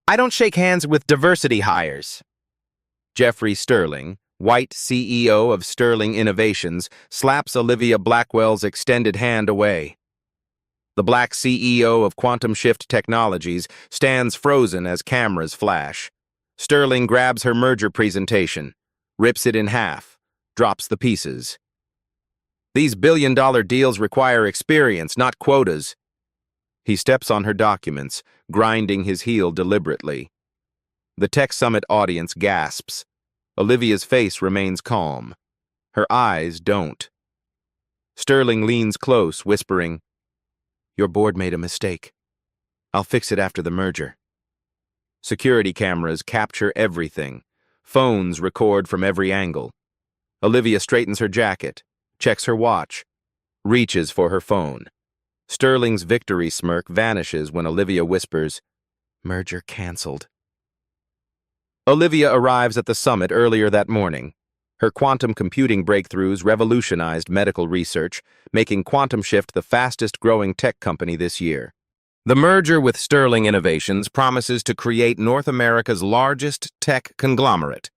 I don't shake hands with diversity hires. Jeffrey Sterling, white CEO of Sterling Innovations, slaps Olivia Blackwell's extended hand away. The black CEO of Quantum Shift Technologies stands frozen as cameras flash. Sterling grabs her merger presentation, rips it in half, drops the pieces. These billion-dollar deals require experience, not quotas. He steps on her documents, grinding his heel deliberately. The Tech Summit audience gasps. Olivia's face remains calm. Her eyes don't. Sterling leans close, whispering, "Your board made a mistake. I'll fix it after the merger." Security cameras capture everything. Phones record from every angle. Olivia straightens her jacket, checks her watch, reaches for her phone. Sterling's victory smirk vanishes when Olivia whispers, "Merger canceled." Olivia arrives at the summit earlier that morning. Her quantum computing breakthroughs revolutionized medical research, making Quantum Shift the fastest-growing tech company this year. The merger with Sterling Innovations promises to create North America's largest tech conglomerate.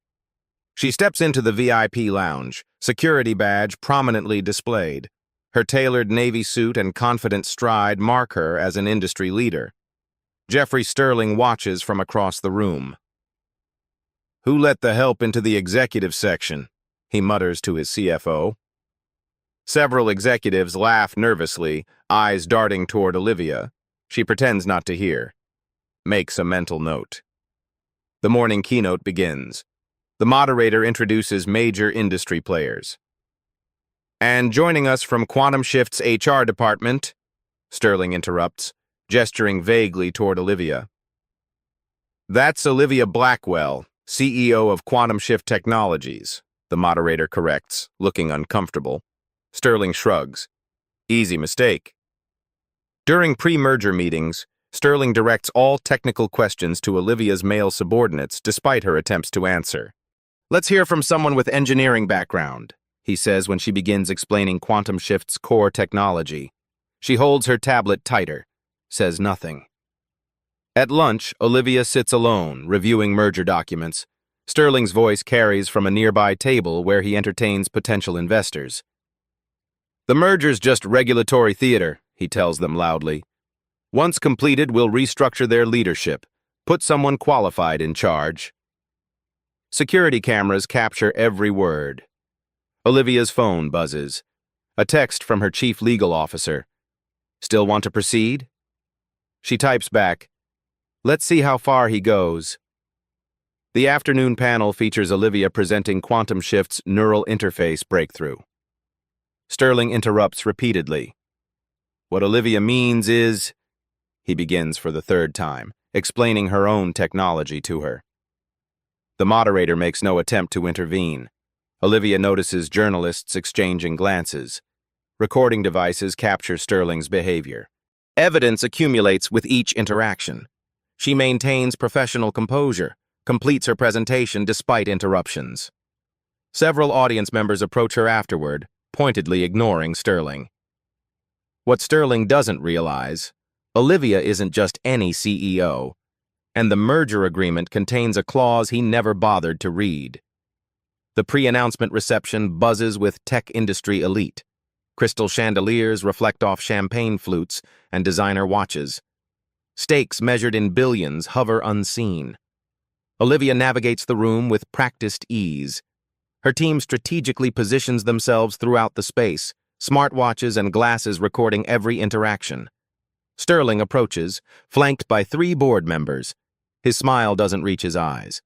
She steps into the VIP lounge, security badge prominently displayed. Her tailored navy suit and confident stride mark her as an industry leader. Jeffrey Sterling watches from across the room. "Who let the help into the executive section?" he mutters to his CFO. Several executives laugh nervously, eyes darting toward Olivia. She pretends not to hear. Makes a mental note. The morning keynote begins. The moderator introduces major industry players. "And joining us from Quantum Shift's HR department," Sterling interrupts, gesturing vaguely toward Olivia. "That's Olivia Blackwell, CEO of Quantum Shift Technologies," the moderator corrects, looking uncomfortable. Sterling shrugs. "Easy mistake." During pre-merger meetings, Sterling directs all technical questions to Olivia's male subordinates despite her attempts to answer. "Let's hear from someone with engineering background," he says when she begins explaining Quantum Shift's core technology. She holds her tablet tighter, says nothing. At lunch, Olivia sits alone, reviewing merger documents. Sterling's voice carries from a nearby table where he entertains potential investors. "The merger's just regulatory theater," he tells them loudly. "Once completed, we'll restructure their leadership, put someone qualified in charge." Security cameras capture every word. Olivia's phone buzzes. A text from her chief legal officer. "Still want to proceed?" She types back, "Let's see how far he goes." The afternoon panel features Olivia presenting Quantum Shift's neural interface breakthrough. Sterling interrupts repeatedly. "What Olivia means is," he begins for the third time, explaining her own technology to her. The moderator makes no attempt to intervene. Olivia notices journalists exchanging glances. Recording devices capture Sterling's behavior. Evidence accumulates with each interaction. She maintains professional composure, completes her presentation despite interruptions. Several audience members approach her afterward, pointedly ignoring Sterling. What Sterling doesn't realize, Olivia isn't just any CEO, and the merger agreement contains a clause he never bothered to read. The pre-announcement reception buzzes with tech industry elite. Crystal chandeliers reflect off champagne flutes and designer watches. Stakes measured in billions hover unseen. Olivia navigates the room with practiced ease. Her team strategically positions themselves throughout the space, smartwatches and glasses recording every interaction. Sterling approaches, flanked by 3 board members. His smile doesn't reach his eyes.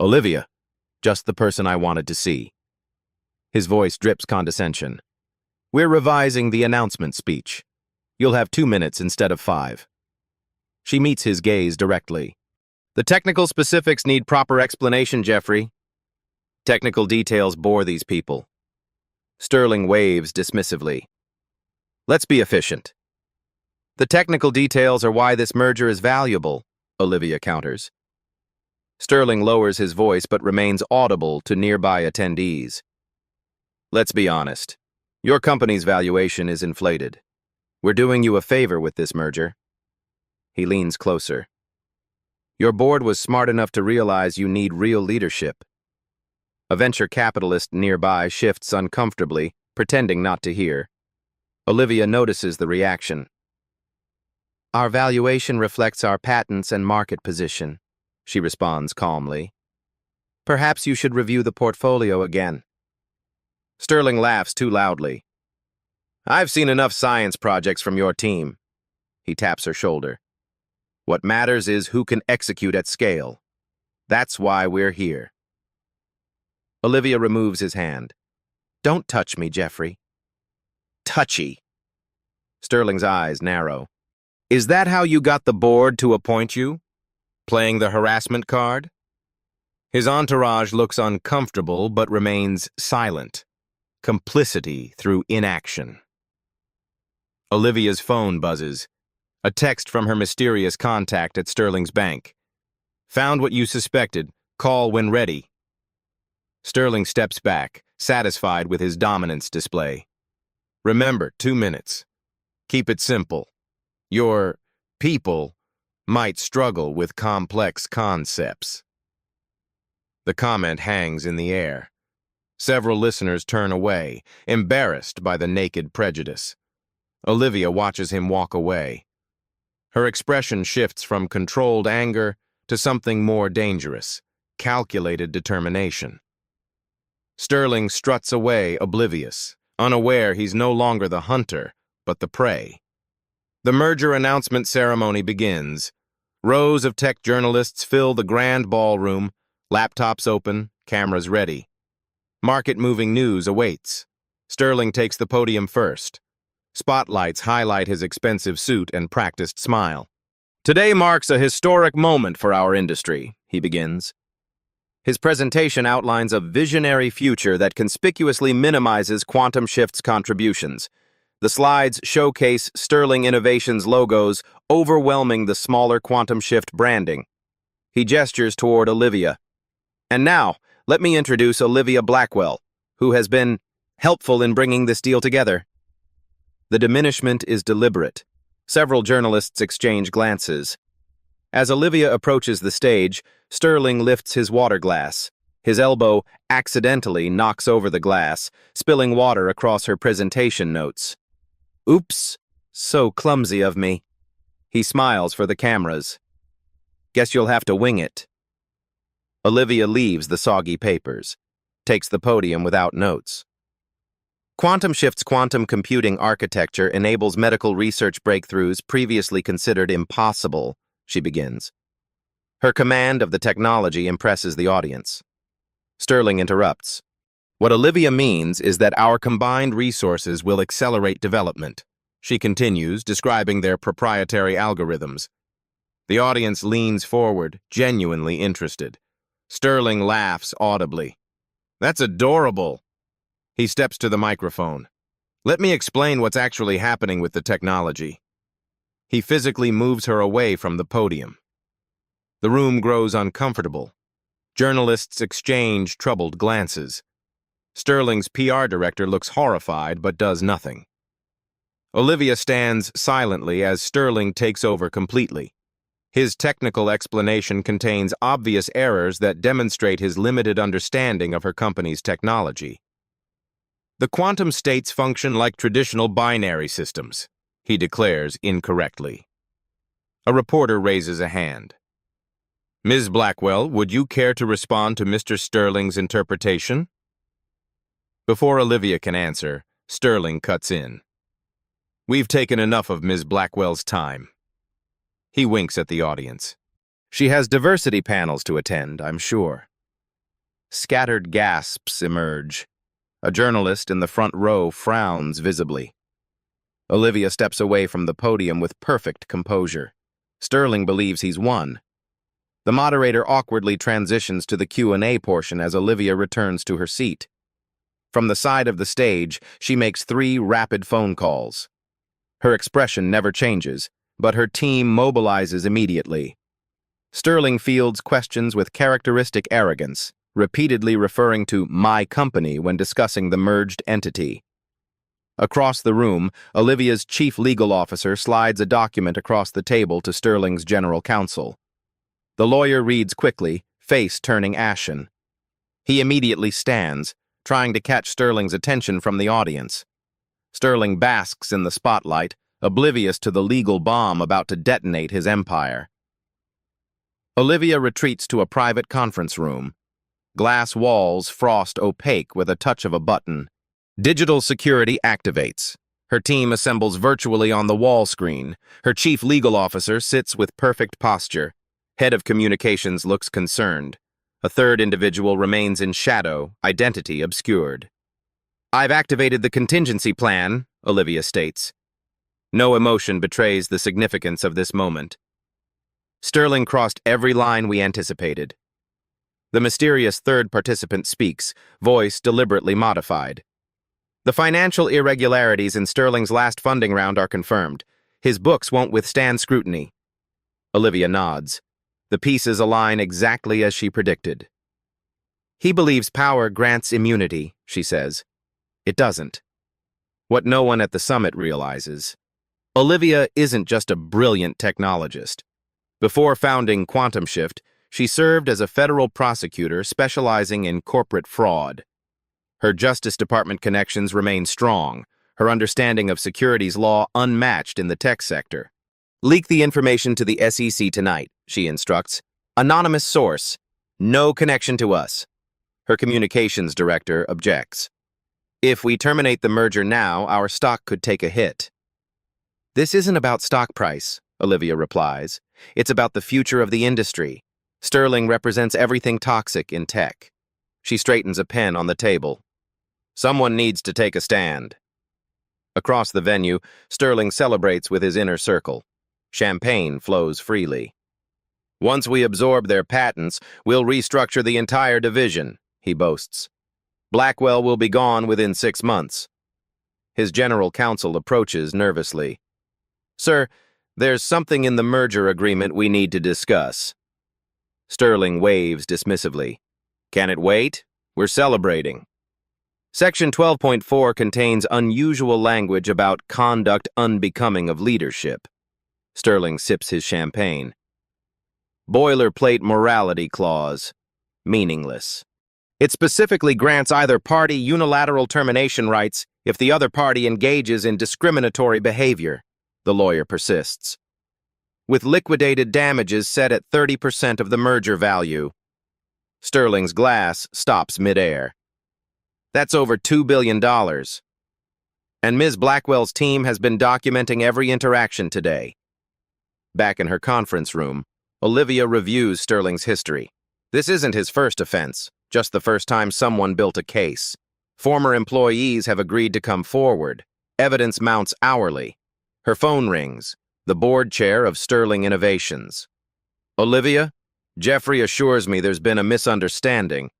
"Olivia, just the person I wanted to see." His voice drips condescension. "We're revising the announcement speech. You'll have 2 minutes instead of 5. She meets his gaze directly. "The technical specifics need proper explanation, Jeffrey." Technical details bore these people. Sterling waves dismissively. "Let's be efficient." "The technical details are why this merger is valuable," Olivia counters. Sterling lowers his voice but remains audible to nearby attendees. "Let's be honest. Your company's valuation is inflated. We're doing you a favor with this merger." He leans closer. Your board was smart enough to realize you need real leadership. A venture capitalist nearby shifts uncomfortably, pretending not to hear. Olivia notices the reaction. Our valuation reflects our patents and market position, she responds calmly. Perhaps you should review the portfolio again. Sterling laughs too loudly. I've seen enough science projects from your team. He taps her shoulder. What matters is who can execute at scale. That's why we're here. Olivia removes his hand. Don't touch me, Jeffrey. Touchy. Sterling's eyes narrow. Is that how you got the board to appoint you? Playing the harassment card? His entourage looks uncomfortable but remains silent. Complicity through inaction. Olivia's phone buzzes. A text from her mysterious contact at Sterling's bank. Found what you suspected. Call when ready. Sterling steps back, satisfied with his dominance display. Remember, 2 minutes. Keep it simple. Your people might struggle with complex concepts. The comment hangs in the air. Several listeners turn away, embarrassed by the naked prejudice. Olivia watches him walk away. Her expression shifts from controlled anger to something more dangerous, calculated determination. Sterling struts away oblivious, unaware he's no longer the hunter, but the prey. The merger announcement ceremony begins. Rows of tech journalists fill the grand ballroom, laptops open, cameras ready. Market-moving news awaits. Sterling takes the podium first. Spotlights highlight his expensive suit and practiced smile. Today marks a historic moment for our industry, he begins. His presentation outlines a visionary future that conspicuously minimizes Quantum Shift's contributions. The slides showcase Sterling Innovations logos overwhelming the smaller Quantum Shift branding. He gestures toward Olivia. And now, let me introduce Olivia Blackwell, who has been helpful in bringing this deal together. The diminishment is deliberate. Several journalists exchange glances. As Olivia approaches the stage, Sterling lifts his water glass. His elbow accidentally knocks over the glass, spilling water across her presentation notes. Oops, so clumsy of me. He smiles for the cameras. Guess you'll have to wing it. Olivia leaves the soggy papers, takes the podium without notes. Quantum Shift's quantum computing architecture enables medical research breakthroughs previously considered impossible, she begins. Her command of the technology impresses the audience. Sterling interrupts. What Olivia means is that our combined resources will accelerate development, she continues, describing their proprietary algorithms. The audience leans forward, genuinely interested. Sterling laughs audibly. That's adorable. He steps to the microphone. Let me explain what's actually happening with the technology. He physically moves her away from the podium. The room grows uncomfortable. Journalists exchange troubled glances. Sterling's PR director looks horrified but does nothing. Olivia stands silently as Sterling takes over completely. His technical explanation contains obvious errors that demonstrate his limited understanding of her company's technology. The quantum states function like traditional binary systems, he declares incorrectly. A reporter raises a hand. Ms. Blackwell, would you care to respond to Mr. Sterling's interpretation? Before Olivia can answer, Sterling cuts in. We've taken enough of Ms. Blackwell's time. He winks at the audience. She has diversity panels to attend, I'm sure. Scattered gasps emerge. A journalist in the front row frowns visibly. Olivia steps away from the podium with perfect composure. Sterling believes he's won. The moderator awkwardly transitions to the Q&A portion as Olivia returns to her seat. From the side of the stage, she makes 3 rapid phone calls. Her expression never changes, but her team mobilizes immediately. Sterling fields questions with characteristic arrogance, repeatedly referring to my company when discussing the merged entity. Across the room, Olivia's chief legal officer slides a document across the table to Sterling's general counsel. The lawyer reads quickly, face turning ashen. He immediately stands, trying to catch Sterling's attention from the audience. Sterling basks in the spotlight, oblivious to the legal bomb about to detonate his empire. Olivia retreats to a private conference room. Glass walls frost opaque with a touch of a button. Digital security activates. Her team assembles virtually on the wall screen. Her chief legal officer sits with perfect posture. Head of communications looks concerned. A third individual remains in shadow, identity obscured. "I've activated the contingency plan," Olivia states. No emotion betrays the significance of this moment. Sterling crossed every line we anticipated. The mysterious third participant speaks, voice deliberately modified. "The financial irregularities in Sterling's last funding round are confirmed. His books won't withstand scrutiny." Olivia nods. The pieces align exactly as she predicted. "He believes power grants immunity," she says. It doesn't. What no one at the summit realizes. Olivia isn't just a brilliant technologist. Before founding Quantum Shift, she served as a federal prosecutor specializing in corporate fraud. Her Justice Department connections remain strong, her understanding of securities law unmatched in the tech sector. "Leak the information to the SEC tonight," she instructs. "Anonymous source. No connection to us." Her communications director objects. "If we terminate the merger now, our stock could take a hit." "This isn't about stock price," Olivia replies. "It's about the future of the industry. Sterling represents everything toxic in tech." She straightens a pen on the table. "Someone needs to take a stand." Across the venue, Sterling celebrates with his inner circle. Champagne flows freely. "Once we absorb their patents, we'll restructure the entire division," he boasts. "Blackwell will be gone within 6 months. His general counsel approaches nervously. "Sir, there's something in the merger agreement we need to discuss." Sterling waves dismissively. "Can it wait? We're celebrating." Section 12.4 contains unusual language about conduct unbecoming of leadership. Sterling sips his champagne. Boilerplate morality clause. Meaningless. It specifically grants either party unilateral termination rights if the other party engages in discriminatory behavior, the lawyer persists. With liquidated damages set at 30% of the merger value. Sterling's glass stops midair. That's over $2 billion. And Ms. Blackwell's team has been documenting every interaction today. Back in her conference room, Olivia reviews Sterling's history. This isn't his first offense, just the first time someone built a case. Former employees have agreed to come forward. Evidence mounts hourly. Her phone rings, the board chair of Sterling Innovations. "Olivia, Jeffrey assures me there's been a misunderstanding."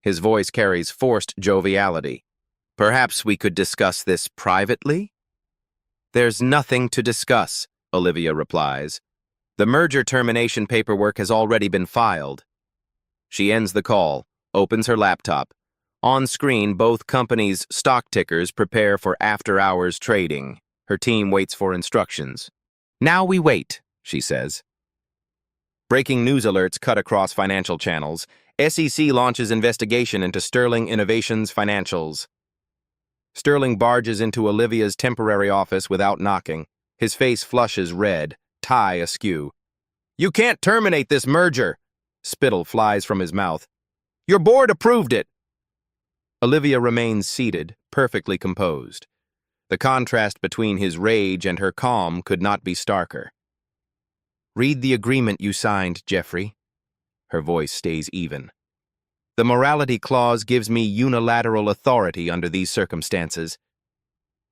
His voice carries forced joviality. "Perhaps we could discuss this privately?" "There's nothing to discuss," Olivia replies. "The merger termination paperwork has already been filed." She ends the call, opens her laptop. On screen, both companies' stock tickers prepare for after-hours trading. Her team waits for instructions. "Now we wait," she says. Breaking news alerts cut across financial channels. SEC launches investigation into Sterling Innovations financials. Sterling barges into Olivia's temporary office without knocking. His face flushes red, tie askew. "You can't terminate this merger!" Spittle flies from his mouth. "Your board approved it!" Olivia remains seated, perfectly composed. The contrast between his rage and her calm could not be starker. "Read the agreement you signed, Jeffrey." Her voice stays even. "The morality clause gives me unilateral authority under these circumstances."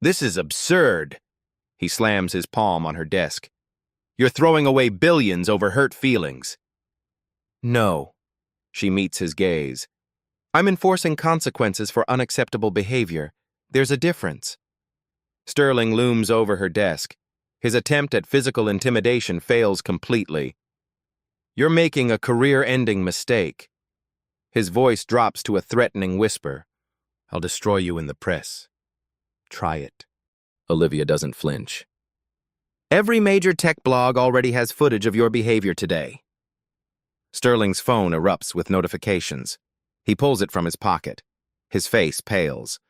"This is absurd." He slams his palm on her desk. "You're throwing away billions over hurt feelings." "No." She meets his gaze. "I'm enforcing consequences for unacceptable behavior. There's a difference." Sterling looms over her desk. His attempt at physical intimidation fails completely. "You're making a career-ending mistake." His voice drops to a threatening whisper. "I'll destroy you in the press. Try it." Olivia doesn't flinch. "Every major tech blog already has footage of your behavior today." Sterling's phone erupts with notifications. He pulls it from his pocket. His face pales.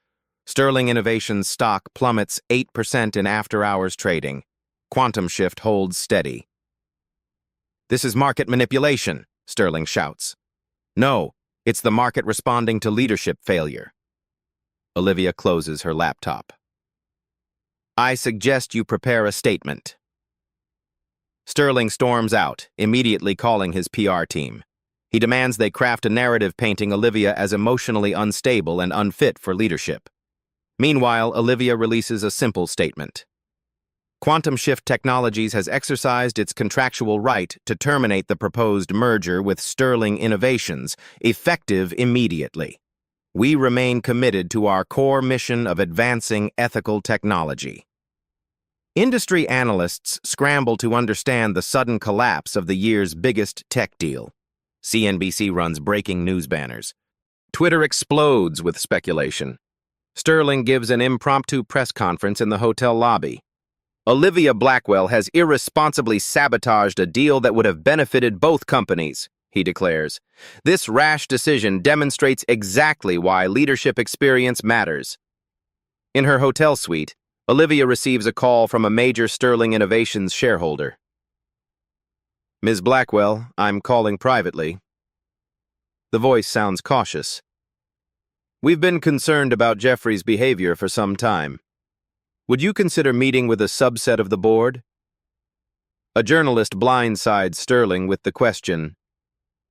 Sterling Innovations stock plummets 8% in after-hours trading. Quantum Shift holds steady. "This is market manipulation," Sterling shouts. "No, it's the market responding to leadership failure." Olivia closes her laptop. "I suggest you prepare a statement." Sterling storms out, immediately calling his PR team. He demands they craft a narrative painting Olivia as emotionally unstable and unfit for leadership. Meanwhile, Olivia releases a simple statement. Quantum Shift Technologies has exercised its contractual right to terminate the proposed merger with Sterling Innovations, effective immediately. We remain committed to our core mission of advancing ethical technology. Industry analysts scramble to understand the sudden collapse of the year's biggest tech deal. CNBC runs breaking news banners. Twitter explodes with speculation. Sterling gives an impromptu press conference in the hotel lobby. Olivia Blackwell has irresponsibly sabotaged a deal that would have benefited both companies, he declares. This rash decision demonstrates exactly why leadership experience matters. In her hotel suite, Olivia receives a call from a major Sterling Innovations shareholder. "Ms. Blackwell, I'm calling privately." The voice sounds cautious. "We've been concerned about Jeffrey's behavior for some time. Would you consider meeting with a subset of the board?" A journalist blindsides Sterling with the question,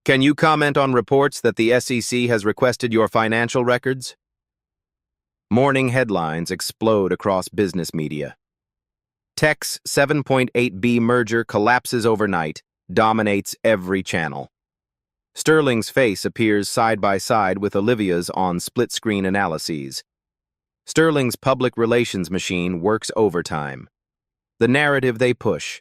"Can you comment on reports that the SEC has requested your financial records?" Morning headlines explode across business media. Tech's 7.8B merger collapses overnight, dominates every channel. Sterling's face appears side by side with Olivia's on split-screen analyses. Sterling's public relations machine works overtime. The narrative they push.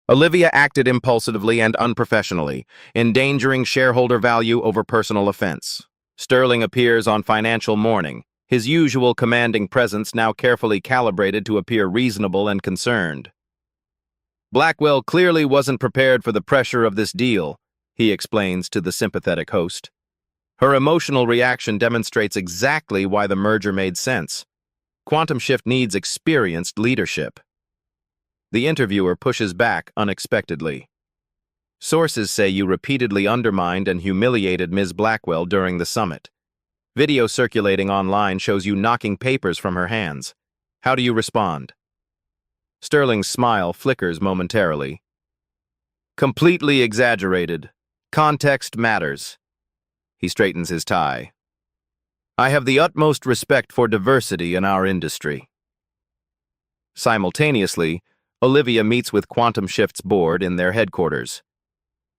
Olivia acted impulsively and unprofessionally, endangering shareholder value over personal offense. Sterling appears on financial mourning, his usual commanding presence now carefully calibrated to appear reasonable and concerned. "Blackwell clearly wasn't prepared for the pressure of this deal," he explains to the sympathetic host. "Her emotional reaction demonstrates exactly why the merger made sense. Quantum Shift needs experienced leadership." The interviewer pushes back unexpectedly. "Sources say you repeatedly undermined and humiliated Ms. Blackwell during the summit. Video circulating online shows you knocking papers from her hands. How do you respond?" Sterling's smile flickers momentarily. "Completely exaggerated. Context matters." He straightens his tie. "I have the utmost respect for diversity in our industry." Simultaneously, Olivia meets with Quantum Shift's board in their headquarters.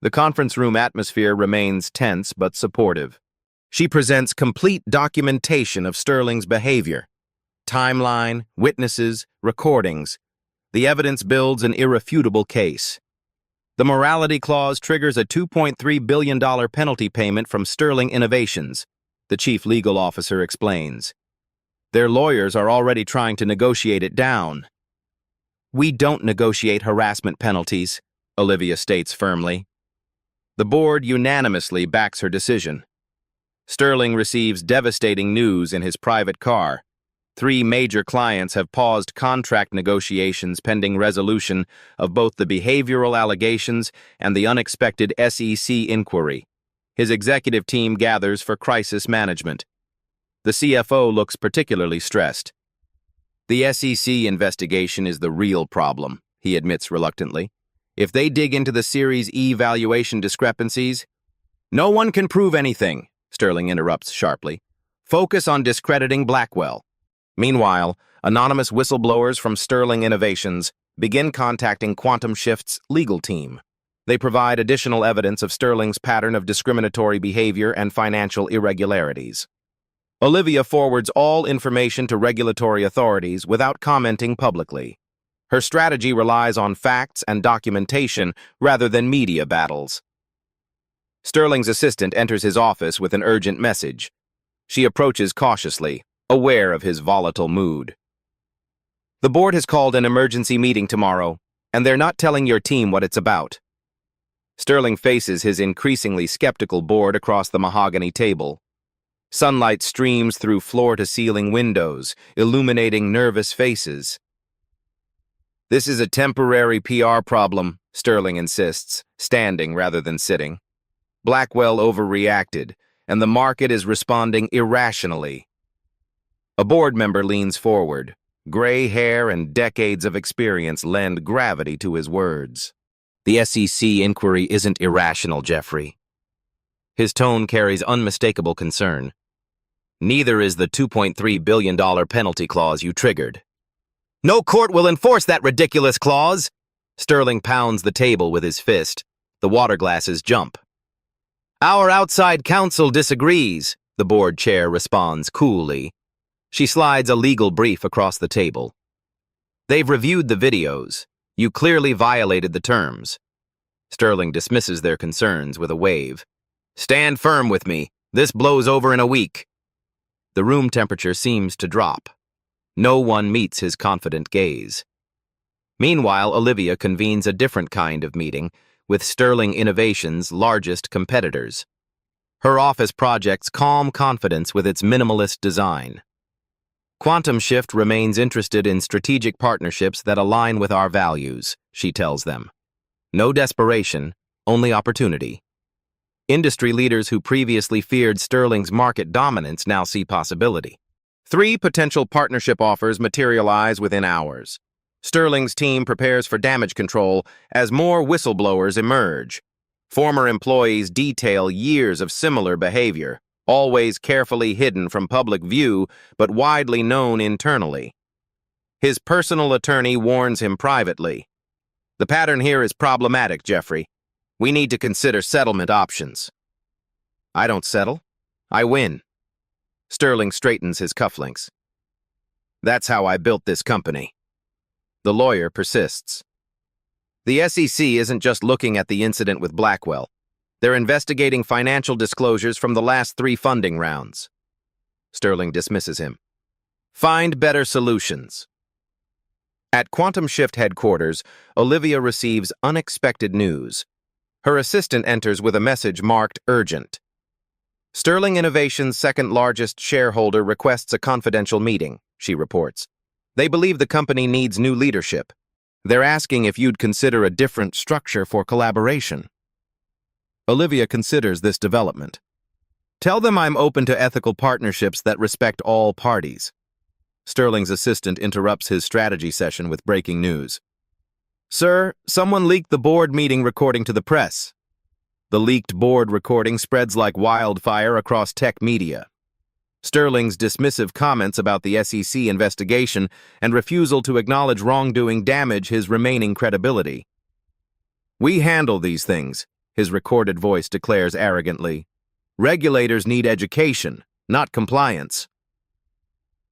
The conference room atmosphere remains tense but supportive. She presents complete documentation of Sterling's behavior. Timeline, witnesses, recordings. The evidence builds an irrefutable case. The morality clause triggers a $2.3 billion penalty payment from Sterling Innovations, the chief legal officer explains. Their lawyers are already trying to negotiate it down. "We don't negotiate harassment penalties," Olivia states firmly. The board unanimously backs her decision. Sterling receives devastating news in his private car. 3 major clients have paused contract negotiations pending resolution of both the behavioral allegations and the unexpected SEC inquiry. His executive team gathers for crisis management. The CFO looks particularly stressed. "The SEC investigation is the real problem," he admits reluctantly. "If they dig into the Series E valuation discrepancies—" "No one can prove anything," Sterling interrupts sharply. "Focus on discrediting Blackwell." Meanwhile, anonymous whistleblowers from Sterling Innovations begin contacting Quantum Shift's legal team. They provide additional evidence of Sterling's pattern of discriminatory behavior and financial irregularities. Olivia forwards all information to regulatory authorities without commenting publicly. Her strategy relies on facts and documentation rather than media battles. Sterling's assistant enters his office with an urgent message. She approaches cautiously, aware of his volatile mood. "The board has called an emergency meeting tomorrow, and they're not telling your team what it's about." Sterling faces his increasingly skeptical board across the mahogany table. Sunlight streams through floor-to-ceiling windows, illuminating nervous faces. "This is a temporary PR problem," Sterling insists, standing rather than sitting. "Blackwell overreacted, and the market is responding irrationally." A board member leans forward. Gray hair and decades of experience lend gravity to his words. "The SEC inquiry isn't irrational, Jeffrey." His tone carries unmistakable concern. "Neither is the $2.3 billion penalty clause you triggered." "No court will enforce that ridiculous clause!" Sterling pounds the table with his fist. The water glasses jump. "Our outside counsel disagrees," the board chair responds coolly. She slides a legal brief across the table. "They've reviewed the videos. You clearly violated the terms." Sterling dismisses their concerns with a wave. "Stand firm with me. This blows over in a week." The room temperature seems to drop. No one meets his confident gaze. Meanwhile, Olivia convenes a different kind of meeting with Sterling Innovations' largest competitors. Her office projects calm confidence with its minimalist design. "Quantum Shift remains interested in strategic partnerships that align with our values," she tells them. "No desperation, only opportunity." Industry leaders who previously feared Sterling's market dominance now see possibility. 3 potential partnership offers materialize within hours. Sterling's team prepares for damage control as more whistleblowers emerge. Former employees detail years of similar behavior, always carefully hidden from public view but widely known internally. His personal attorney warns him privately. "The pattern here is problematic, Jeffrey. We need to consider settlement options." "I don't settle. I win." Sterling straightens his cufflinks. "That's how I built this company." The lawyer persists. "The SEC isn't just looking at the incident with Blackwell. They're investigating financial disclosures from the last 3 funding rounds." Sterling dismisses him. "Find better solutions." At Quantum Shift headquarters, Olivia receives unexpected news. Her assistant enters with a message marked urgent. "Sterling Innovations' second-largest shareholder requests a confidential meeting," she reports. "They believe the company needs new leadership. They're asking if you'd consider a different structure for collaboration." Olivia considers this development. "Tell them I'm open to ethical partnerships that respect all parties." Sterling's assistant interrupts his strategy session with breaking news. "Sir, someone leaked the board meeting recording to the press." The leaked board recording spreads like wildfire across tech media. Sterling's dismissive comments about the SEC investigation and refusal to acknowledge wrongdoing damage his remaining credibility. "We handle these things," his recorded voice declares arrogantly. "Regulators need education, not compliance."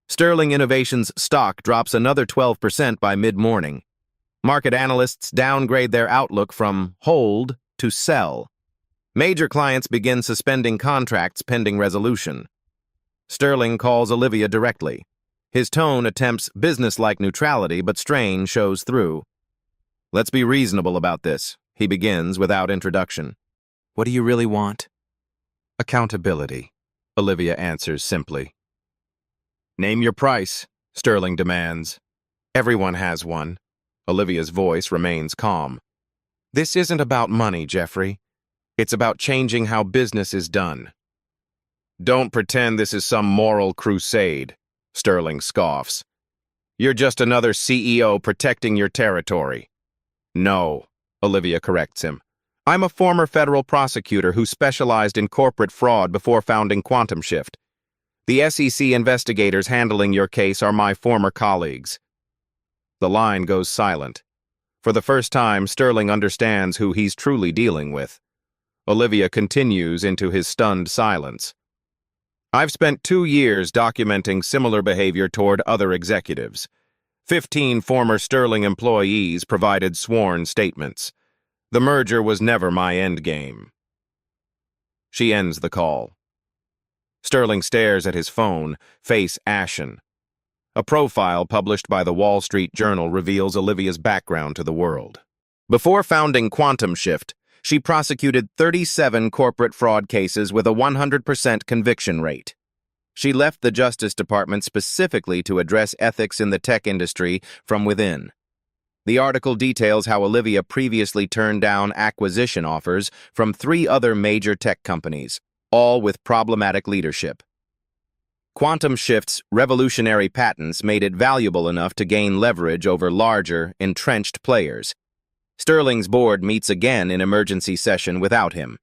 Sterling Innovations' stock drops another 12% by mid-morning. Market analysts downgrade their outlook from hold to sell. Major clients begin suspending contracts pending resolution. Sterling calls Olivia directly. His tone attempts business-like neutrality, but strain shows through. "Let's be reasonable about this," he begins without introduction. "What do you really want?" "Accountability," Olivia answers simply. "Name your price," Sterling demands. "Everyone has one." Olivia's voice remains calm. "This isn't about money, Jeffrey. It's about changing how business is done." "Don't pretend this is some moral crusade," Sterling scoffs. "You're just another CEO protecting your territory." "No," Olivia corrects him. "I'm a former federal prosecutor who specialized in corporate fraud before founding Quantum Shift. The SEC investigators handling your case are my former colleagues." The line goes silent. For the first time, Sterling understands who he's truly dealing with. Olivia continues into his stunned silence. "I've spent 2 years documenting similar behavior toward other executives. 15 former Sterling employees provided sworn statements. The merger was never my endgame." She ends the call. Sterling stares at his phone, face ashen. A profile published by the Wall Street Journal reveals Olivia's background to the world. Before founding Quantum Shift, She prosecuted 37 corporate fraud cases with a 100% conviction rate. She left the Justice Department specifically to address ethics in the tech industry from within. The article details how Olivia previously turned down acquisition offers from 3 other major tech companies, all with problematic leadership. Quantum Shift's revolutionary patents made it valuable enough to gain leverage over larger, entrenched players. Sterling's board meets again in emergency session without him.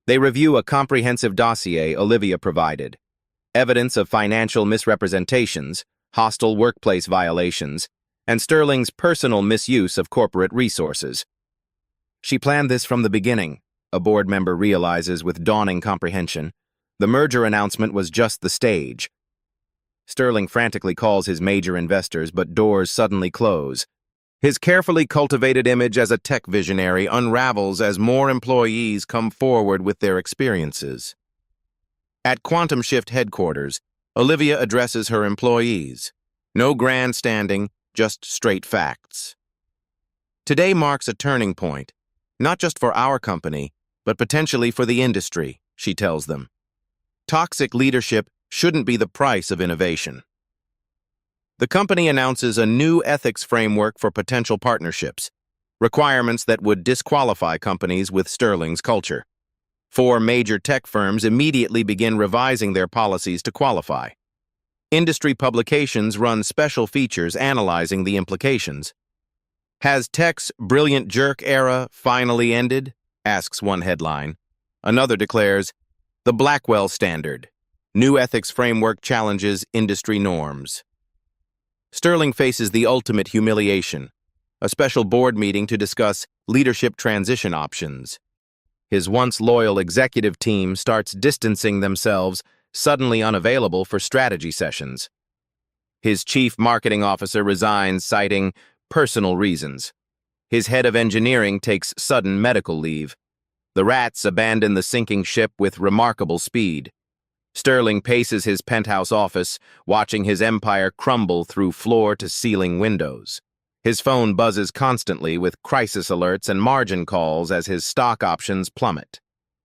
They review a comprehensive dossier Olivia provided. Evidence of financial misrepresentations, hostile workplace violations, and Sterling's personal misuse of corporate resources. She planned this from the beginning, a board member realizes with dawning comprehension. The merger announcement was just the stage. Sterling frantically calls his major investors, but doors suddenly close. His carefully cultivated image as a tech visionary unravels as more employees come forward with their experiences. At Quantum Shift headquarters, Olivia addresses her employees. No grandstanding, just straight facts. Today marks a turning point, not just for our company, but potentially for the industry, she tells them. Toxic leadership shouldn't be the price of innovation. The company announces a new ethics framework for potential partnerships, requirements that would disqualify companies with Sterling's culture. 4 major tech firms immediately begin revising their policies to qualify. Industry publications run special features analyzing the implications. Has tech's brilliant jerk era finally ended? Asks one headline. Another declares, the Blackwell Standard. New ethics framework challenges industry norms. Sterling faces the ultimate humiliation, a special board meeting to discuss leadership transition options. His once loyal executive team starts distancing themselves, suddenly unavailable for strategy sessions. His chief marketing officer resigns, citing personal reasons. His head of engineering takes sudden medical leave. The rats abandon the sinking ship with remarkable speed. Sterling paces his penthouse office, watching his empire crumble through floor-to-ceiling windows. His phone buzzes constantly with crisis alerts and margin calls as his stock options plummet.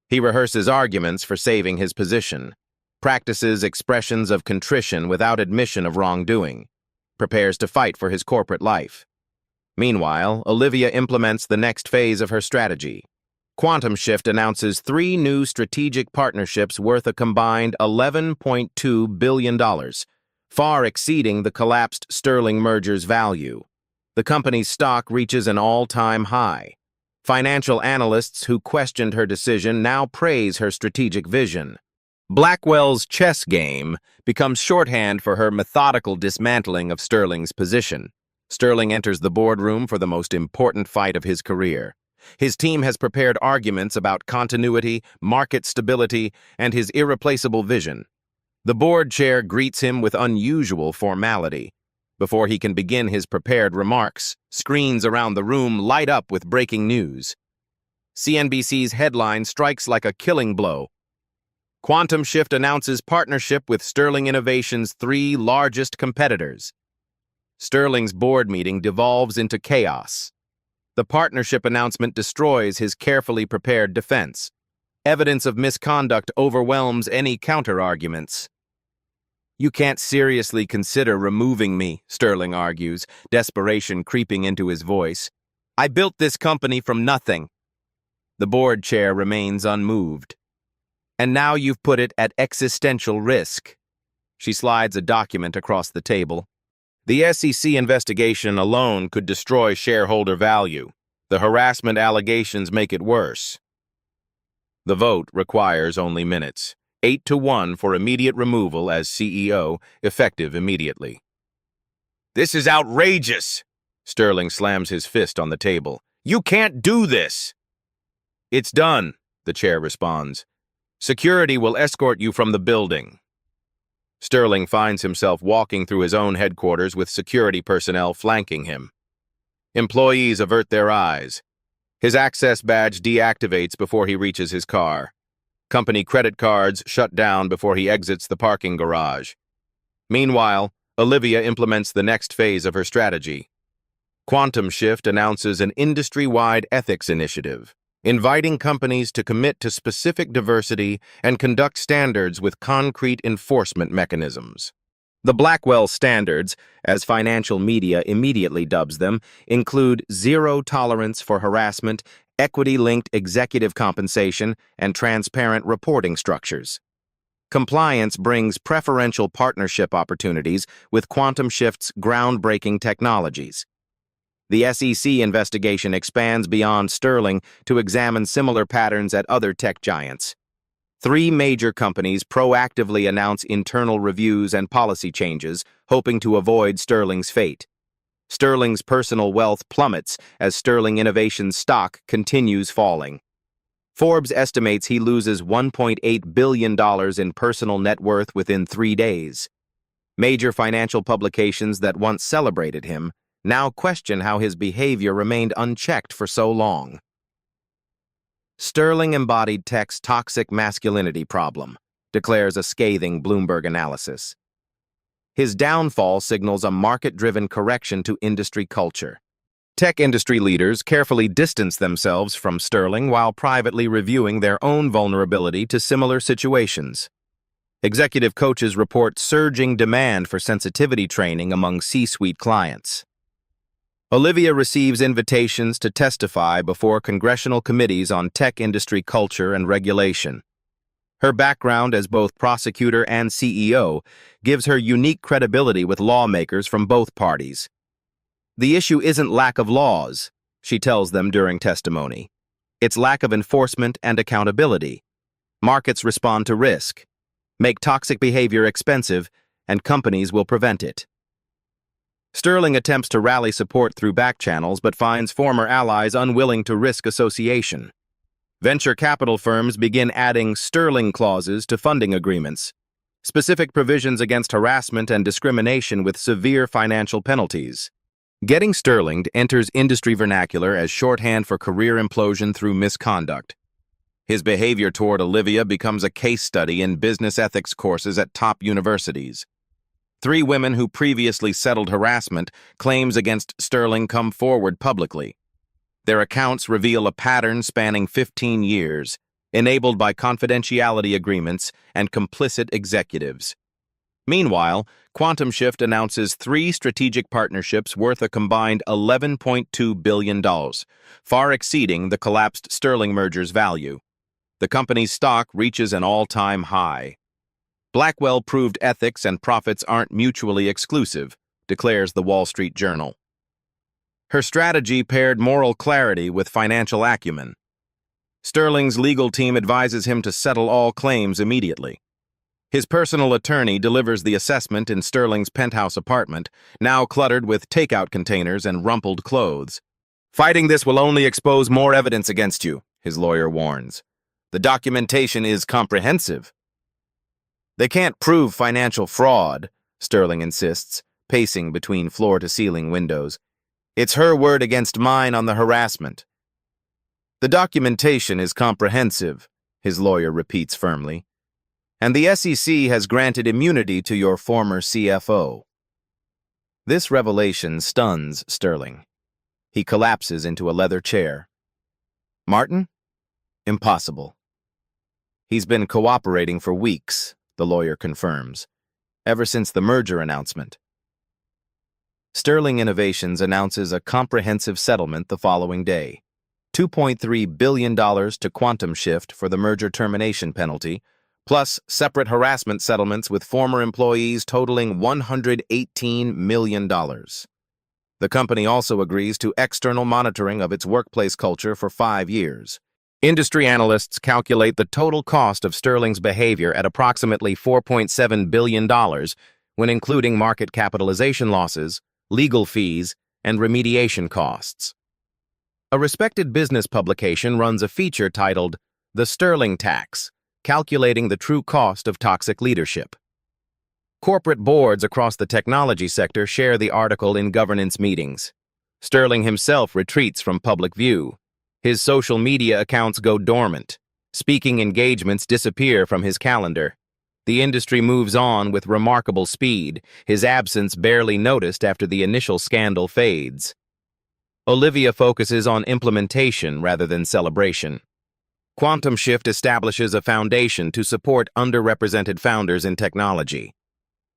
He rehearses arguments for saving his position, practices expressions of contrition without admission of wrongdoing, prepares to fight for his corporate life. Meanwhile, Olivia implements the next phase of her strategy. Quantum Shift announces 3 new strategic partnerships worth a combined $11.2 billion, far exceeding the collapsed Sterling merger's value. The company's stock reaches an all-time high. Financial analysts who questioned her decision now praise her strategic vision. Blackwell's chess game becomes shorthand for her methodical dismantling of Sterling's position. Sterling enters the boardroom for the most important fight of his career. His team has prepared arguments about continuity, market stability, and his irreplaceable vision. The board chair greets him with unusual formality. Before he can begin his prepared remarks, screens around the room light up with breaking news. CNBC's headline strikes like a killing blow. Quantum Shift announces partnership with Sterling Innovation's 3 largest competitors. Sterling's board meeting devolves into chaos. The partnership announcement destroys his carefully prepared defense. Evidence of misconduct overwhelms any counter-arguments. You can't seriously consider removing me, Sterling argues, desperation creeping into his voice. I built this company from nothing. The board chair remains unmoved. And now you've put it at existential risk. She slides a document across the table. The SEC investigation alone could destroy shareholder value. The harassment allegations make it worse. The vote requires only minutes. 8-1 for immediate removal as CEO, effective immediately. This is outrageous! Sterling slams his fist on the table. You can't do this! It's done, the chair responds. Security will escort you from the building. Sterling finds himself walking through his own headquarters with security personnel flanking him. Employees avert their eyes. His access badge deactivates before he reaches his car. Company credit cards shut down before he exits the parking garage. Meanwhile, Olivia implements the next phase of her strategy. Quantum Shift announces an industry-wide ethics initiative. inviting companies to commit to specific diversity and conduct standards with concrete enforcement mechanisms. The Blackwell Standards, as financial media immediately dubs them, include zero tolerance for harassment, equity-linked executive compensation, and transparent reporting structures. Compliance brings preferential partnership opportunities with Quantum Shift's groundbreaking technologies. The SEC investigation expands beyond Sterling to examine similar patterns at other tech giants. 3 major companies proactively announce internal reviews and policy changes, hoping to avoid Sterling's fate. Sterling's personal wealth plummets as Sterling Innovations stock continues falling. Forbes estimates he loses $1.8 billion in personal net worth within 3 days. Major financial publications that once celebrated him now question how his behavior remained unchecked for so long. Sterling embodied tech's toxic masculinity problem, declares a scathing Bloomberg analysis. His downfall signals a market-driven correction to industry culture. Tech industry leaders carefully distance themselves from Sterling while privately reviewing their own vulnerability to similar situations. Executive coaches report surging demand for sensitivity training among C-suite clients. Olivia receives invitations to testify before congressional committees on tech industry culture and regulation. Her background as both prosecutor and CEO gives her unique credibility with lawmakers from both parties. The issue isn't lack of laws, she tells them during testimony. It's lack of enforcement and accountability. Markets respond to risk, make toxic behavior expensive, and companies will prevent it. Sterling attempts to rally support through back channels but finds former allies unwilling to risk association. Venture capital firms begin adding Sterling clauses to funding agreements, specific provisions against harassment and discrimination with severe financial penalties. Getting Sterlinged enters industry vernacular as shorthand for career implosion through misconduct. His behavior toward Olivia becomes a case study in business ethics courses at top universities. 3 women who previously settled harassment claims against Sterling come forward publicly. Their accounts reveal a pattern spanning 15 years, enabled by confidentiality agreements and complicit executives. Meanwhile, Quantum Shift announces 3 strategic partnerships worth a combined $11.2 billion, far exceeding the collapsed Sterling merger's value. The company's stock reaches an all-time high. Blackwell proved ethics and profits aren't mutually exclusive, declares the Wall Street Journal. Her strategy paired moral clarity with financial acumen. Sterling's legal team advises him to settle all claims immediately. His personal attorney delivers the assessment in Sterling's penthouse apartment, now cluttered with takeout containers and rumpled clothes. Fighting this will only expose more evidence against you, his lawyer warns. The documentation is comprehensive. They can't prove financial fraud, Sterling insists, pacing between floor-to-ceiling windows. It's her word against mine on the harassment. The documentation is comprehensive, his lawyer repeats firmly. And the SEC has granted immunity to your former CFO. This revelation stuns Sterling. He collapses into a leather chair. Martin? Impossible. He's been cooperating for weeks, the lawyer confirms, ever since the merger announcement. Sterling Innovations announces a comprehensive settlement the following day. $2.3 billion to Quantum Shift for the merger termination penalty, plus separate harassment settlements with former employees totaling $118 million. The company also agrees to external monitoring of its workplace culture for 5 years. Industry analysts calculate the total cost of Sterling's behavior at approximately $4.7 billion when including market capitalization losses, legal fees, and remediation costs. A respected business publication runs a feature titled The Sterling Tax, Calculating the True Cost of Toxic Leadership. Corporate boards across the technology sector share the article in governance meetings. Sterling himself retreats from public view. His social media accounts go dormant. Speaking engagements disappear from his calendar. The industry moves on with remarkable speed, his absence barely noticed after the initial scandal fades. Olivia focuses on implementation rather than celebration. Quantum Shift establishes a foundation to support underrepresented founders in technology.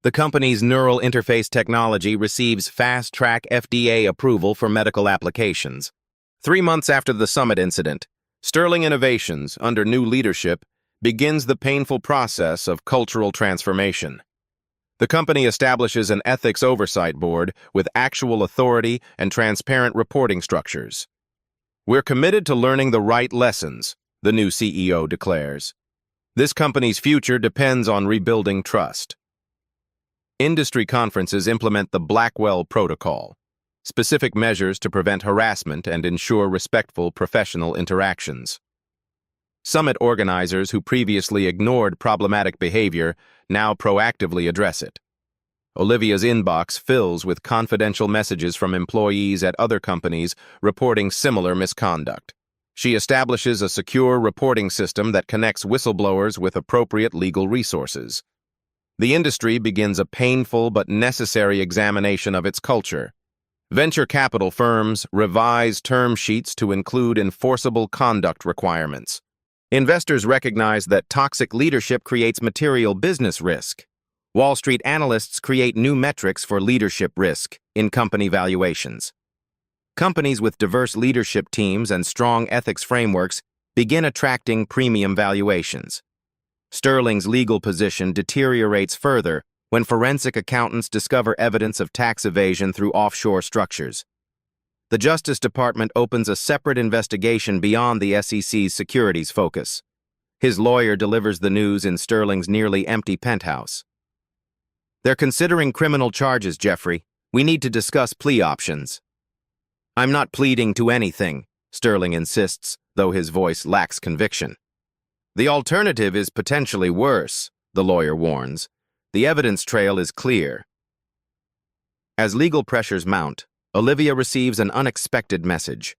The company's neural interface technology receives fast-track FDA approval for medical applications. 3 months after the summit incident, Sterling Innovations, under new leadership, begins the painful process of cultural transformation. The company establishes an ethics oversight board with actual authority and transparent reporting structures. "We're committed to learning the right lessons," the new CEO declares. "This company's future depends on rebuilding trust." Industry conferences implement the Blackwell Protocol, specific measures to prevent harassment and ensure respectful professional interactions. Summit organizers who previously ignored problematic behavior now proactively address it. Olivia's inbox fills with confidential messages from employees at other companies reporting similar misconduct. She establishes a secure reporting system that connects whistleblowers with appropriate legal resources. The industry begins a painful but necessary examination of its culture. Venture capital firms revise term sheets to include enforceable conduct requirements. Investors recognize that toxic leadership creates material business risk. Wall Street analysts create new metrics for leadership risk in company valuations. Companies with diverse leadership teams and strong ethics frameworks begin attracting premium valuations. Sterling's legal position deteriorates further when forensic accountants discover evidence of tax evasion through offshore structures. The Justice Department opens a separate investigation beyond the SEC's securities focus. His lawyer delivers the news in Sterling's nearly empty penthouse. "They're considering criminal charges, Jeffrey. We need to discuss plea options." "I'm not pleading to anything," Sterling insists, though his voice lacks conviction. "The alternative is potentially worse," the lawyer warns. "The evidence trail is clear." As legal pressures mount, Olivia receives an unexpected message.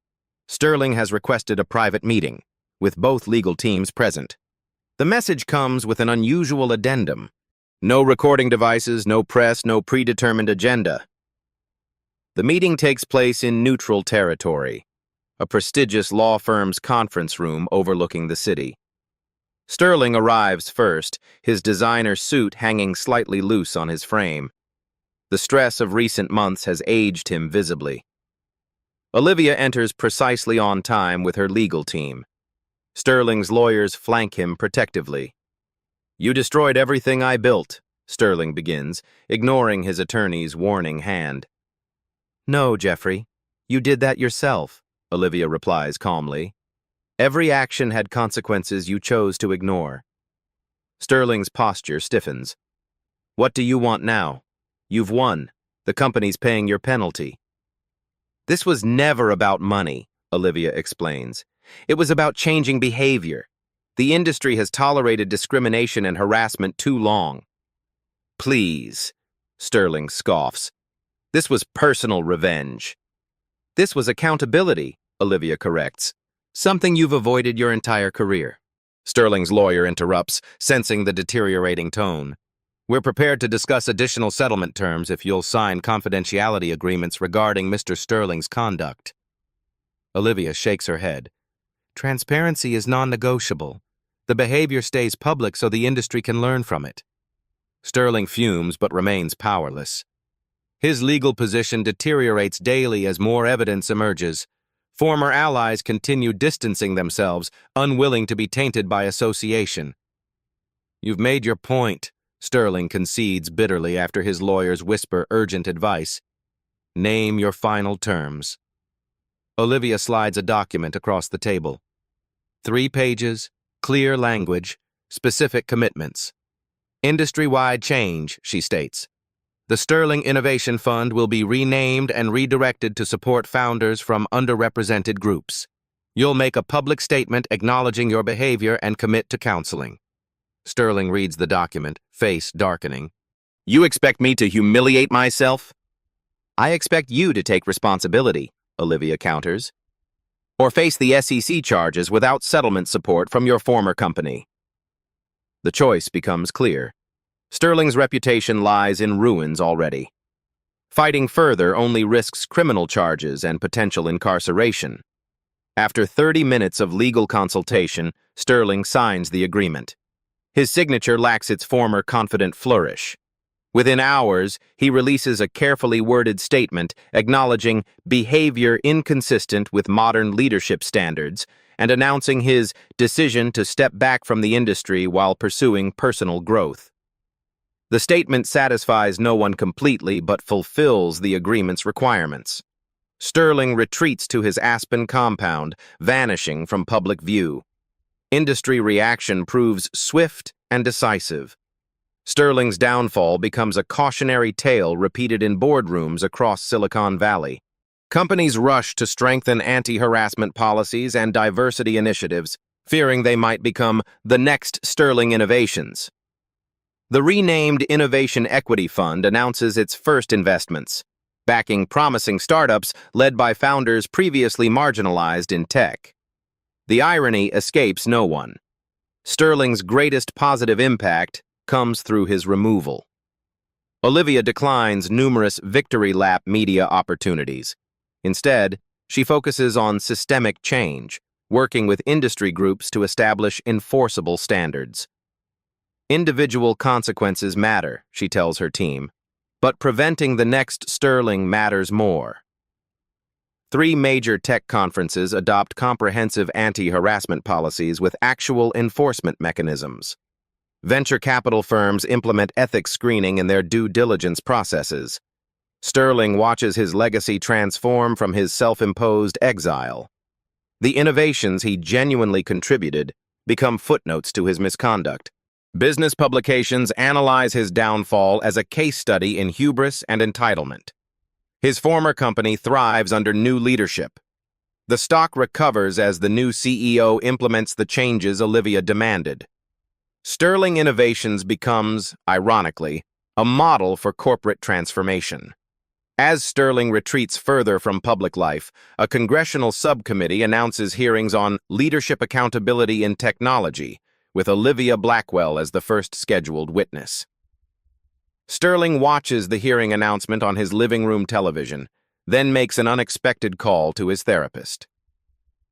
Sterling has requested a private meeting, with both legal teams present. The message comes with an unusual addendum. No recording devices, no press, no predetermined agenda. The meeting takes place in neutral territory, a prestigious law firm's conference room overlooking the city. Sterling arrives first, his designer suit hanging slightly loose on his frame. The stress of recent months has aged him visibly. Olivia enters precisely on time with her legal team. Sterling's lawyers flank him protectively. "You destroyed everything I built," Sterling begins, ignoring his attorney's warning hand. "No, Jeffrey, you did that yourself," Olivia replies calmly. "Every action had consequences you chose to ignore." Sterling's posture stiffens. "What do you want now? You've won. The company's paying your penalty." "This was never about money," Olivia explains. "It was about changing behavior. The industry has tolerated discrimination and harassment too long." "Please," Sterling scoffs. "This was personal revenge." "This was accountability," Olivia corrects. "Something you've avoided your entire career." Sterling's lawyer interrupts, sensing the deteriorating tone. "We're prepared to discuss additional settlement terms if you'll sign confidentiality agreements regarding Mr. Sterling's conduct." Olivia shakes her head. "Transparency is non-negotiable. The behavior stays public so the industry can learn from it." Sterling fumes but remains powerless. His legal position deteriorates daily as more evidence emerges. Former allies continue distancing themselves, unwilling to be tainted by association. "You've made your point," Sterling concedes bitterly after his lawyers whisper urgent advice. "Name your final terms." Olivia slides a document across the table. 3 pages, clear language, specific commitments. "Industry-wide change," she states. "The Sterling Innovation Fund will be renamed and redirected to support founders from underrepresented groups. You'll make a public statement acknowledging your behavior and commit to counseling." Sterling reads the document, face darkening. "You expect me to humiliate myself?" "I expect you to take responsibility," Olivia counters. "Or face the SEC charges without settlement support from your former company." The choice becomes clear. Sterling's reputation lies in ruins already. Fighting further only risks criminal charges and potential incarceration. After 30 minutes of legal consultation, Sterling signs the agreement. His signature lacks its former confident flourish. Within hours, he releases a carefully worded statement acknowledging behavior inconsistent with modern leadership standards and announcing his decision to step back from the industry while pursuing personal growth. The statement satisfies no one completely but fulfills the agreement's requirements. Sterling retreats to his Aspen compound, vanishing from public view. Industry reaction proves swift and decisive. Sterling's downfall becomes a cautionary tale repeated in boardrooms across Silicon Valley. Companies rush to strengthen anti-harassment policies and diversity initiatives, fearing they might become the next Sterling Innovations. The renamed Innovation Equity Fund announces its first investments, backing promising startups led by founders previously marginalized in tech. The irony escapes no one. Sterling's greatest positive impact comes through his removal. Olivia declines numerous victory lap media opportunities. Instead, she focuses on systemic change, working with industry groups to establish enforceable standards. Individual consequences matter, she tells her team, but preventing the next Sterling matters more. 3 major tech conferences adopt comprehensive anti-harassment policies with actual enforcement mechanisms. Venture capital firms implement ethics screening in their due diligence processes. Sterling watches his legacy transform from his self-imposed exile. The innovations he genuinely contributed become footnotes to his misconduct. Business publications analyze his downfall as a case study in hubris and entitlement. His former company thrives under new leadership. The stock recovers as the new CEO implements the changes Olivia demanded. Sterling Innovations becomes, ironically, a model for corporate transformation. As Sterling retreats further from public life, a congressional subcommittee announces hearings on leadership accountability in technology, with Olivia Blackwell as the first scheduled witness. Sterling watches the hearing announcement on his living room television, then makes an unexpected call to his therapist.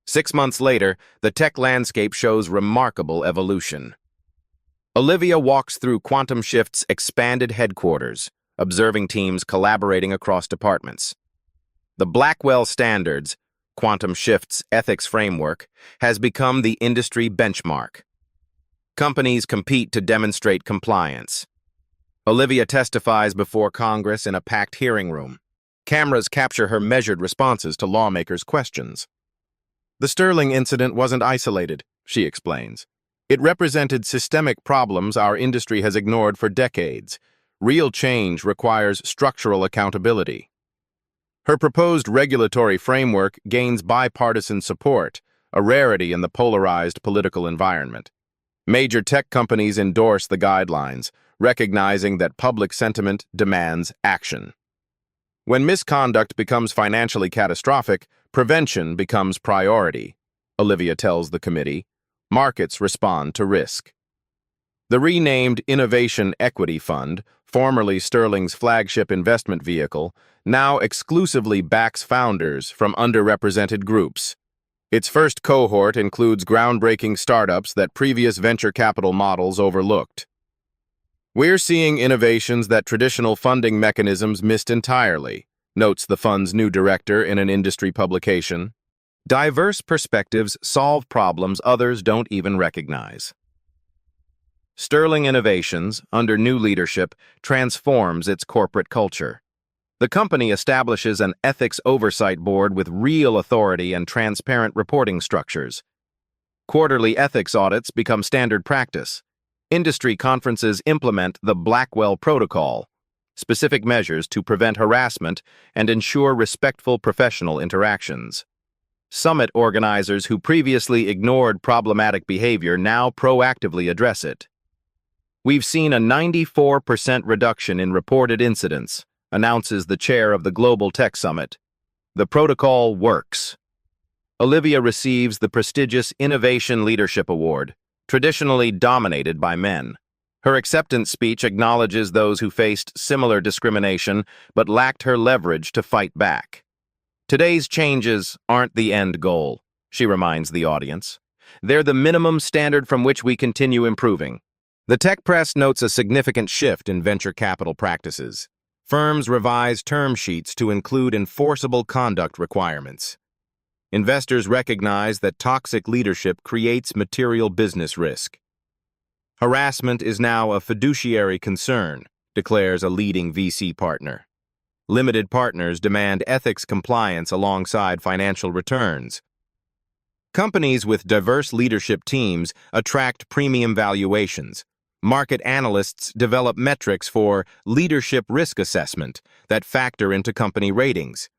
6 months later, the tech landscape shows remarkable evolution. Olivia walks through Quantum Shift's expanded headquarters, observing teams collaborating across departments. The Blackwell Standards, Quantum Shift's ethics framework, has become the industry benchmark. Companies compete to demonstrate compliance. Olivia testifies before Congress in a packed hearing room. Cameras capture her measured responses to lawmakers' questions. The Sterling incident wasn't isolated, she explains. It represented systemic problems our industry has ignored for decades. Real change requires structural accountability. Her proposed regulatory framework gains bipartisan support, a rarity in the polarized political environment. Major tech companies endorse the guidelines, recognizing that public sentiment demands action. When misconduct becomes financially catastrophic, prevention becomes priority, Olivia tells the committee. Markets respond to risk. The renamed Innovation Equity Fund, formerly Sterling's flagship investment vehicle, now exclusively backs founders from underrepresented groups. Its first cohort includes groundbreaking startups that previous venture capital models overlooked. We're seeing innovations that traditional funding mechanisms missed entirely, notes the fund's new director in an industry publication. Diverse perspectives solve problems others don't even recognize. Sterling Innovations, under new leadership, transforms its corporate culture. The company establishes an ethics oversight board with real authority and transparent reporting structures. Quarterly ethics audits become standard practice. Industry conferences implement the Blackwell Protocol, specific measures to prevent harassment and ensure respectful professional interactions. Summit organizers who previously ignored problematic behavior now proactively address it. We've seen a 94% reduction in reported incidents, announces the chair of the Global Tech Summit. The protocol works. Olivia receives the prestigious Innovation Leadership Award, traditionally dominated by men. Her acceptance speech acknowledges those who faced similar discrimination but lacked her leverage to fight back. Today's changes aren't the end goal, she reminds the audience. They're the minimum standard from which we continue improving. The tech press notes a significant shift in venture capital practices. Firms revise term sheets to include enforceable conduct requirements. Investors recognize that toxic leadership creates material business risk. Harassment is now a fiduciary concern, declares a leading VC partner. Limited partners demand ethics compliance alongside financial returns. Companies with diverse leadership teams attract premium valuations. Market analysts develop metrics for leadership risk assessment that factor into company ratings.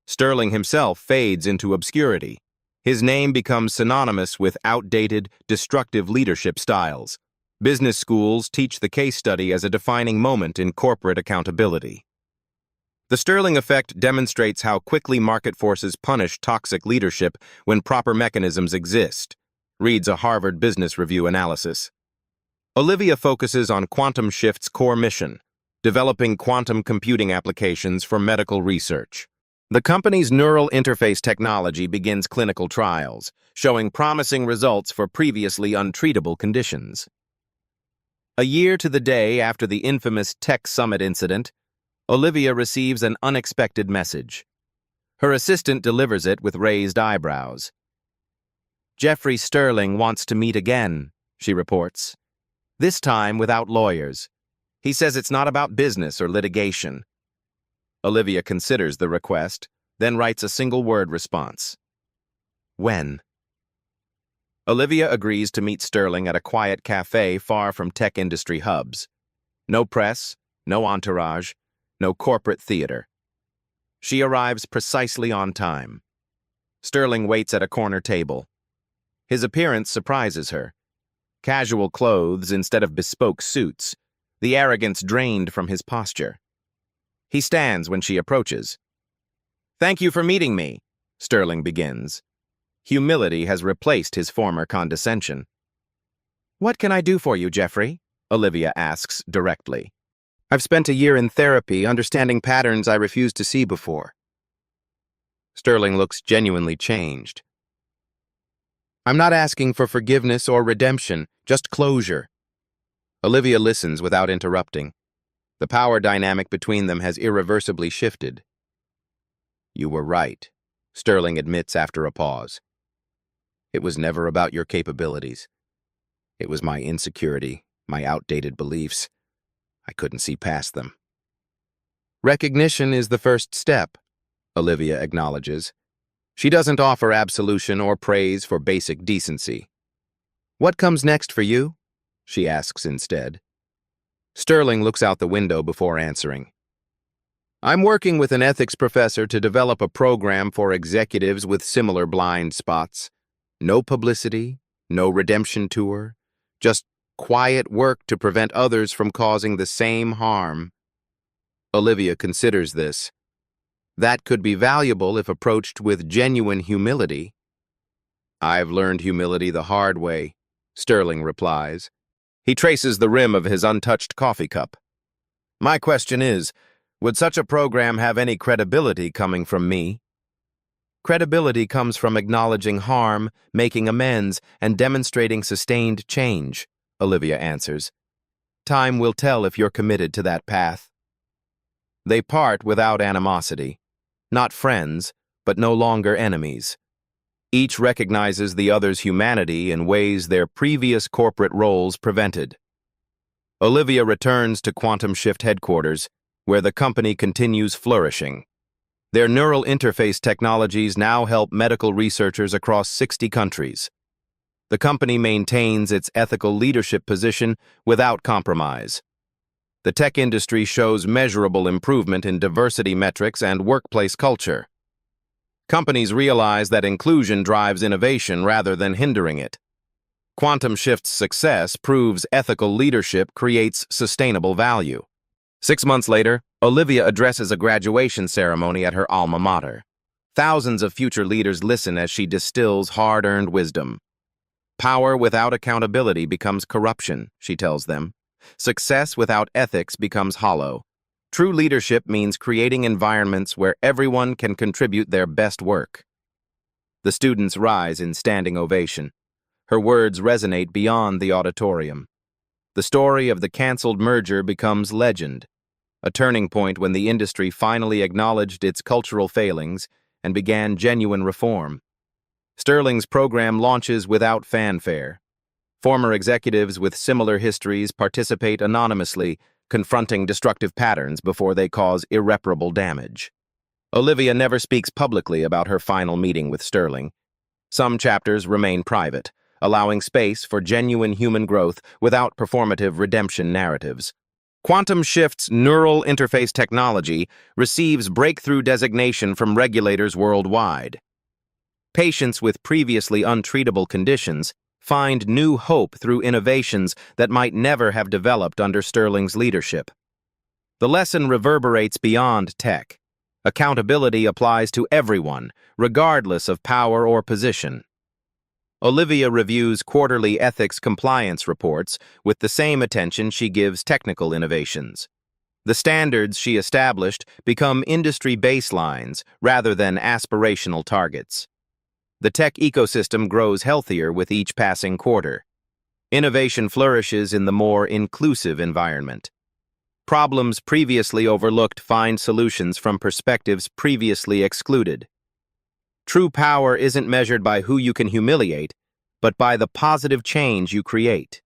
Sterling himself fades into obscurity. His name becomes synonymous with outdated, destructive leadership styles. Business schools teach the case study as a defining moment in corporate accountability. The Sterling effect demonstrates how quickly market forces punish toxic leadership when proper mechanisms exist, reads a Harvard Business Review analysis. Olivia focuses on Quantum Shift's core mission, developing quantum computing applications for medical research. The company's neural interface technology begins clinical trials, showing promising results for previously untreatable conditions. A year to the day after the infamous Tech Summit incident, Olivia receives an unexpected message. Her assistant delivers it with raised eyebrows. Jeffrey Sterling wants to meet again, she reports. This time without lawyers. He says it's not about business or litigation. Olivia considers the request, then writes a single-word response. When? Olivia agrees to meet Sterling at a quiet cafe far from tech industry hubs. No press, no entourage, no corporate theater. She arrives precisely on time. Sterling waits at a corner table. His appearance surprises her. Casual clothes instead of bespoke suits, the arrogance drained from his posture. He stands when she approaches. "Thank you for meeting me," Sterling begins. Humility has replaced his former condescension. "What can I do for you, Jeffrey?" Olivia asks directly. "I've spent a year in therapy understanding patterns I refused to see before." Sterling looks genuinely changed. "I'm not asking for forgiveness or redemption, just closure." Olivia listens without interrupting. The power dynamic between them has irreversibly shifted. "You were right," Sterling admits after a pause. "It was never about your capabilities. It was my insecurity, my outdated beliefs. I couldn't see past them." "Recognition is the first step," Olivia acknowledges. She doesn't offer absolution or praise for basic decency. "What comes next for you?" she asks instead. Sterling looks out the window before answering. "I'm working with an ethics professor to develop a program for executives with similar blind spots. No publicity, no redemption tour, just quiet work to prevent others from causing the same harm." Olivia considers this. That could be valuable if approached with genuine humility. "I've learned humility the hard way," Sterling replies. He traces the rim of his untouched coffee cup. "My question is, would such a program have any credibility coming from me?" "Credibility comes from acknowledging harm, making amends, and demonstrating sustained change," Olivia answers. "Time will tell if you're committed to that path." They part without animosity. Not friends, but no longer enemies. Each recognizes the other's humanity in ways their previous corporate roles prevented. Olivia returns to Quantum Shift headquarters, where the company continues flourishing. Their neural interface technologies now help medical researchers across 60 countries. The company maintains its ethical leadership position without compromise. The tech industry shows measurable improvement in diversity metrics and workplace culture. Companies realize that inclusion drives innovation rather than hindering it. Quantum Shift's success proves ethical leadership creates sustainable value. 6 months later, Olivia addresses a graduation ceremony at her alma mater. Thousands of future leaders listen as she distills hard-earned wisdom. "Power without accountability becomes corruption," she tells them. Success without ethics becomes hollow. True leadership means creating environments where everyone can contribute their best work. The students rise in standing ovation. Her words resonate beyond the auditorium. The story of the canceled merger becomes legend, a turning point when the industry finally acknowledged its cultural failings and began genuine reform. Sterling's program launches without fanfare. Former executives with similar histories participate anonymously, confronting destructive patterns before they cause irreparable damage. Olivia never speaks publicly about her final meeting with Sterling. Some chapters remain private, allowing space for genuine human growth without performative redemption narratives. Quantum Shift's neural interface technology receives breakthrough designation from regulators worldwide. Patients with previously untreatable conditions find new hope through innovations that might never have developed under Sterling's leadership. The lesson reverberates beyond tech. Accountability applies to everyone, regardless of power or position. Olivia reviews quarterly ethics compliance reports with the same attention she gives technical innovations. The standards she established become industry baselines rather than aspirational targets. The tech ecosystem grows healthier with each passing quarter. Innovation flourishes in the more inclusive environment. Problems previously overlooked find solutions from perspectives previously excluded. True power isn't measured by who you can humiliate, but by the positive change you create.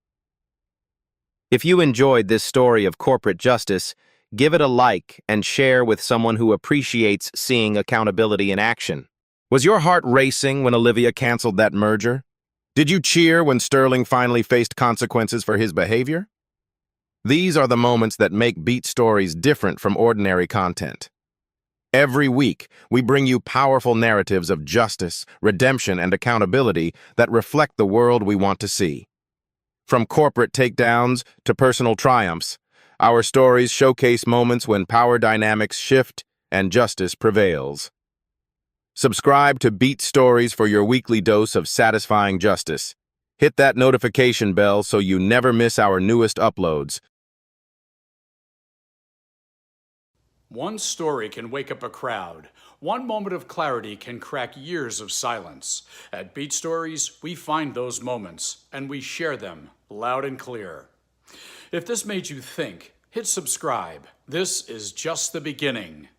If you enjoyed this story of corporate justice, give it a like and share with someone who appreciates seeing accountability in action. Was your heart racing when Olivia canceled that merger? Did you cheer when Sterling finally faced consequences for his behavior? These are the moments that make Beat Stories different from ordinary content. Every week, we bring you powerful narratives of justice, redemption, and accountability that reflect the world we want to see. From corporate takedowns to personal triumphs, our stories showcase moments when power dynamics shift and justice prevails. Subscribe to Beat Stories for your weekly dose of satisfying justice. Hit that notification bell so you never miss our newest uploads. One story can wake up a crowd. One moment of clarity can crack years of silence. At Beat Stories, we find those moments, and we share them loud and clear. If this made you think, hit subscribe. This is just the beginning.